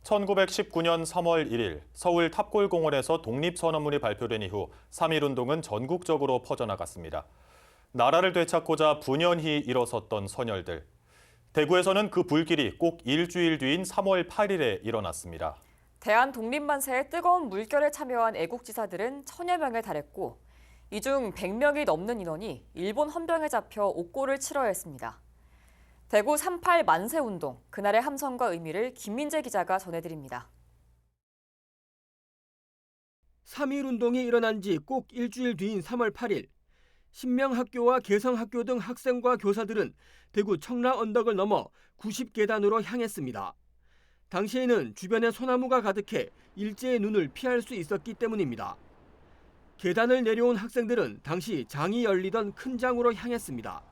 1919년 3월 1일 서울 탑골공원에서 독립선언문이 발표된 이후 3.1운동은 전국적으로 퍼져나갔습니다. 나라를 되찾고자 분연히 일어섰던 선열들. 대구에서는 그 불길이 꼭 일주일 뒤인 3월 8일에 일어났습니다. 대한독립만세에 뜨거운 물결에 참여한 애국지사들은 1000여 명에 달했고 이 중 100명이 넘는 인원이 일본 헌병에 잡혀 옥고를 치러야 했습니다. 대구 3.8 만세운동, 그날의 함성과 의미를 김민재 기자가 전해드립니다. 3.1운동이 일어난 지 꼭 일주일 뒤인 3월 8일, 신명학교와 개성학교 등 학생과 교사들은 대구 청라 언덕을 넘어 90계단으로 향했습니다. 당시에는 주변에 소나무가 가득해 일제의 눈을 피할 수 있었기 때문입니다. 계단을 내려온 학생들은 당시 장이 열리던 큰 장으로 향했습니다.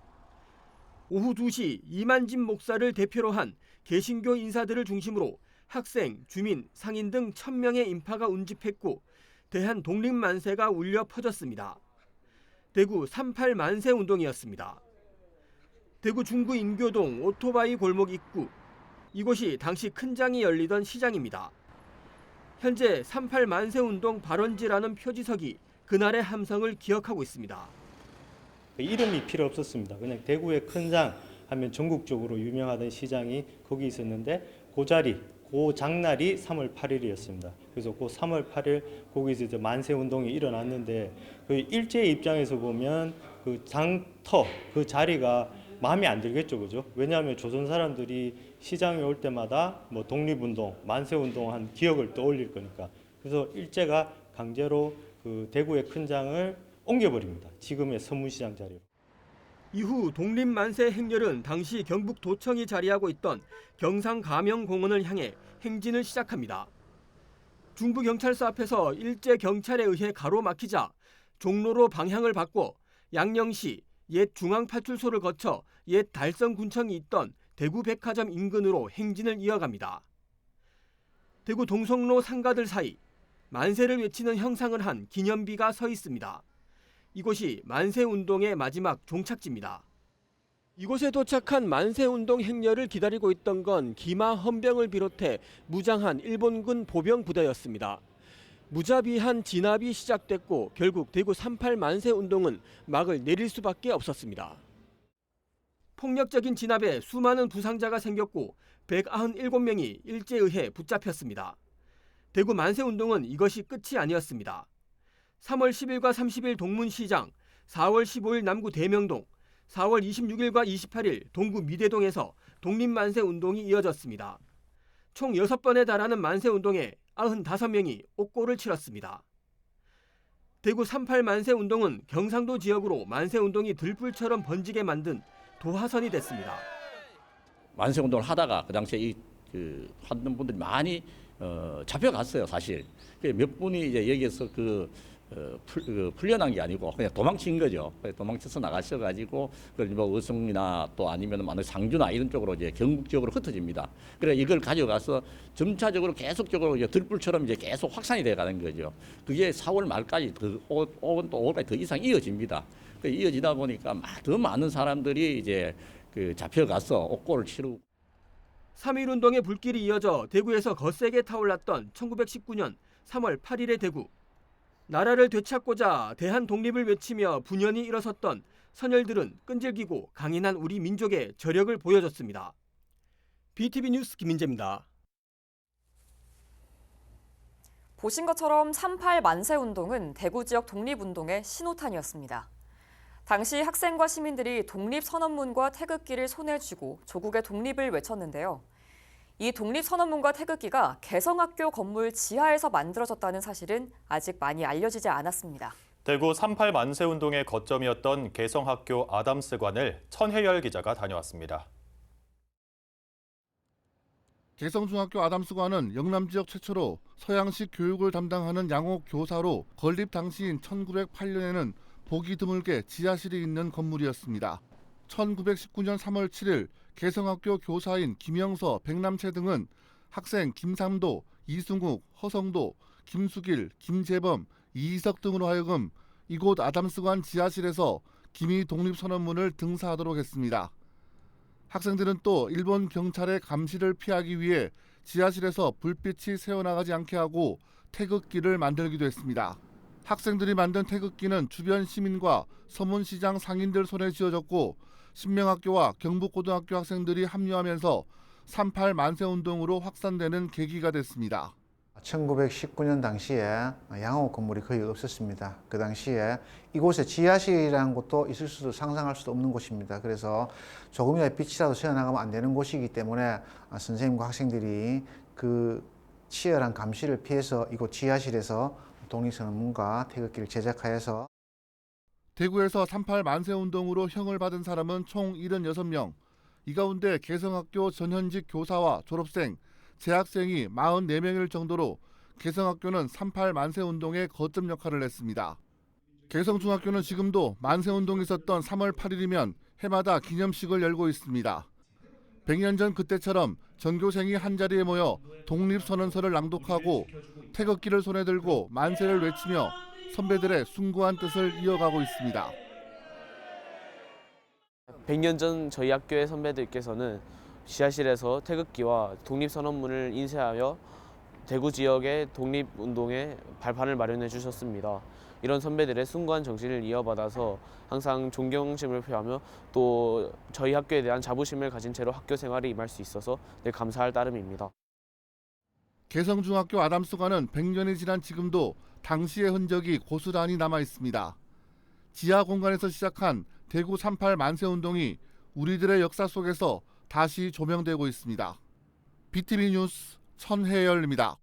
오후 2시 이만진 목사를 대표로 한 개신교 인사들을 중심으로 학생, 주민, 상인 등 1000명의 인파가 운집했고 대한독립만세가 울려 퍼졌습니다. 대구 3.8 만세운동이었습니다. 대구 중구 인교동 오토바이 골목 입구, 이곳이 당시 큰 장이 열리던 시장입니다. 현재 3.8 만세운동 발원지라는 표지석이 그날의 함성을 기억하고 있습니다. 이름이 필요 없었습니다. 그냥 대구의 큰 장 하면 전국적으로 유명하던 시장이 거기 있었는데 그 자리, 그 장날이 3월 8일이었습니다. 그래서 그 3월 8일 거기서 이제 만세 운동이 일어났는데 그 일제의 입장에서 보면 그 장터 그 자리가 마음에 안 들겠죠, 그죠? 왜냐하면 조선 사람들이 시장에 올 때마다 뭐 독립운동, 만세운동 한 기억을 떠올릴 거니까. 그래서 일제가 강제로 그 대구의 큰 장을 옮겨버립니다. 지금의 서문시장 자리로. 이후 독립만세 행렬은 당시 경북도청이 자리하고 있던 경상가명공원을 향해 행진을 시작합니다. 중부경찰서 앞에서 일제 경찰에 의해 가로막히자 종로로 방향을 바꿔 양령시 옛 중앙파출소를 거쳐 옛 달성군청이 있던 대구백화점 인근으로 행진을 이어갑니다. 대구 동성로 상가들 사이 만세를 외치는 형상을 한 기념비가 서 있습니다. 이곳이 만세운동의 마지막 종착지입니다. 이곳에 도착한 만세운동 행렬을 기다리고 있던 건 기마 헌병을 비롯해 무장한 일본군 보병 부대였습니다. 무자비한 진압이 시작됐고 결국 대구 3.8 만세운동은 막을 내릴 수밖에 없었습니다. 폭력적인 진압에 수많은 부상자가 생겼고 197명이 일제에 의해 붙잡혔습니다. 대구 만세운동은 이것이 끝이 아니었습니다. 3월 10일과 30일 동문시장, 4월 15일 남구 대명동, 4월 26일과 28일 동구 미대동에서 독립만세운동이 이어졌습니다. 총 6번에 달하는 만세운동에 95명이 옥고를 치렀습니다. 대구 3.8 만세운동은 경상도 지역으로 만세운동이 들불처럼 번지게 만든 도화선이 됐습니다. 만세운동을 하다가 그 당시에 하던 분들이 많이 잡혀갔어요, 사실. 몇 분이 이제 여기에서 풀려난 게 아니고 그냥 도망친 거죠. 도망쳐서 나가셔가지고 뭐 의성이나 또 아니면 상주나 이런 쪽으로 이제 경북 지역으로 흩어집니다. 그래 이걸 가져가서 점차적으로 계속적으로 이제 들불처럼 이제 계속 확산이 돼가는 거죠. 그게 4월 말까지 또 5월까지 더 이상 이어집니다. 이어지다 보니까 더 많은 사람들이 이제 잡혀가서 옥고를 치르고. 3.1운동의 불길이 이어져 대구에서 거세게 타올랐던 1919년 3월 8일의 대구. 나라를 되찾고자 대한독립을 외치며 분연히 일어섰던 선열들은 끈질기고 강인한 우리 민족의 저력을 보여줬습니다. BTV 뉴스 김민재입니다. 보신 것처럼 3.8 만세운동은 대구 지역 독립운동의 신호탄이었습니다. 당시 학생과 시민들이 독립선언문과 태극기를 손에 쥐고 조국의 독립을 외쳤는데요. 이 독립선언문과 태극기가 개성학교 건물 지하에서 만들어졌다는 사실은 아직 많이 알려지지 않았습니다. 대구 3.8 만세운동의 거점이었던 개성학교 아담스관을 천혜열 기자가 다녀왔습니다. 개성중학교 아담스관은 영남 지역 최초로 서양식 교육을 담당하는 양옥 교사로 건립 당시인 1908년에는 보기 드물게 지하실이 있는 건물이었습니다. 1919년 3월 7일 개성학교 교사인 김영서, 백남채 등은 학생 김삼도, 이승욱, 허성도, 김수길, 김재범, 이희석 등으로 하여금 이곳 아담스관 지하실에서 기미 독립선언문을 등사하도록 했습니다. 학생들은 또 일본 경찰의 감시를 피하기 위해 지하실에서 불빛이 새어나가지 않게 하고 태극기를 만들기도 했습니다. 학생들이 만든 태극기는 주변 시민과 서문시장 상인들 손에 쥐어졌고 신명학교와 경북고등학교 학생들이 합류하면서 38 만세운동으로 확산되는 계기가 됐습니다. 1919년 당시에 양호 건물이 거의 없었습니다. 그 당시에 이곳에 지하실이라는 곳도 있을 수도 상상할 수도 없는 곳입니다. 그래서 조금이라도 빛이라도 새어나가면 안 되는 곳이기 때문에 선생님과 학생들이 그 치열한 감시를 피해서 이곳 지하실에서 독립선언문과 태극기를 제작하여서 대구에서 38 만세운동으로 형을 받은 사람은 총 76명. 이 가운데 개성학교 전현직 교사와 졸업생, 재학생이 44명일 정도로 개성학교는 38 만세운동의 거점 역할을 했습니다. 개성중학교는 지금도 만세운동이 있었던 3월 8일이면 해마다 기념식을 열고 있습니다. 100년 전 그때처럼 전교생이 한자리에 모여 독립선언서를 낭독하고 태극기를 손에 들고 만세를 외치며 선배들의 숭고한 뜻을 이어가고 있습니다. 100년 전 저희 학교의 선배들께서는 지하실에서 태극기와 독립선언문을 인쇄하여 대구 지역의 독립운동에 발판을 마련해 주셨습니다. 이런 선배들의 숭고한 정신을 이어받아서 항상 존경심을 표하며 또 저희 학교에 대한 자부심을 가진 채로 학교 생활에 임할 수 있어서 늘 감사할 따름입니다. 개성중학교 아담수관은 100년이 지난 지금도 당시의 흔적이 고스란히 남아 있습니다. 지하 공간에서 시작한 대구 38 만세운동이 우리들의 역사 속에서 다시 조명되고 있습니다. BTV 뉴스 천혜열입니다.